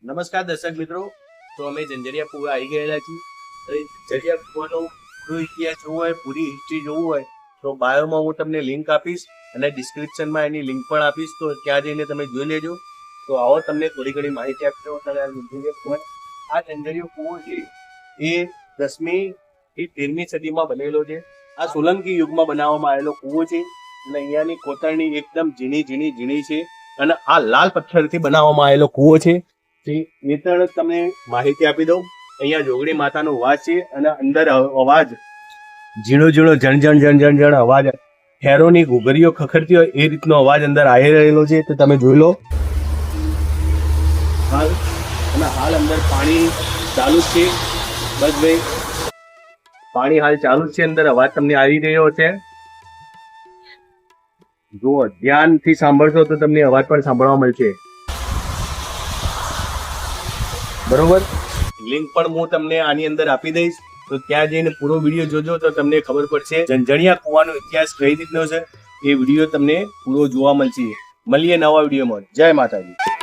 નમસ્કાર દર્શક મિત્રો, તો અમે ઝંઝરિયા કુવા આવી ગયેલા છીએ. ઝંઝરિયા કુવાનો પૂરો ઇતિહાસ જોવો હોય, પૂરી હિસ્ટ્રી જોવું હોય તો બાયોમાં હું તમને લિંક આપીશ અને ડિસ્ક્રિપ્શનમાં એની લિંક પણ આપીશ, તો ત્યાં જઈને તમે જોઈ લેજો. તો આવો તમને થોડી ઘણી માહિતી આપજો. આ ઝંઝરિયો કુવો છે એ 10મી થી 13મી સદીમાં બનેલો છે. આ સોલંકી યુગમાં બનાવવામાં આવેલો કુવો છે અને અહીંયાની કોતરણી એકદમ ઝીણી છે અને આ લાલ પથ્થરથી બનાવવામાં આવેલો કુવો છે. એ પણ તમને માહિતી આપી દઉં. અહીંયા જોગણી માતાનો વાસ છે અને અંદર અવાજ ઝીણો જણ અવાજ, હેરોની ઘૂઘરીઓ ખખડતી હોય એ રીતનો અવાજ અંદર આવી રહેલો છે. તો તમે જોઈ લો. હાલ અંદર પાણી ચાલુ જ છે. બસ ભાઈ, પાણી હાલ ચાલુ જ છે. અંદર અવાજ તમને આવી રહ્યો છે. જો ધ્યાનથી સાંભળશો તો તમને અવાજ પણ સાંભળવા મળશે. બરોબર, લિંક પણ હું તમને આની અંદર આપી દઈશ, તો ત્યાં જઈને પૂરો વિડીયો જોજો તો તમને ખબર પડશે ઝંઝરિયા કુવાનો ઇતિહાસ કઈ રીતનો છે. એ વિડીયો તમને પૂરો જોવા મળશે. મળીએ નવા વિડીયોમાં. જય માતાજી.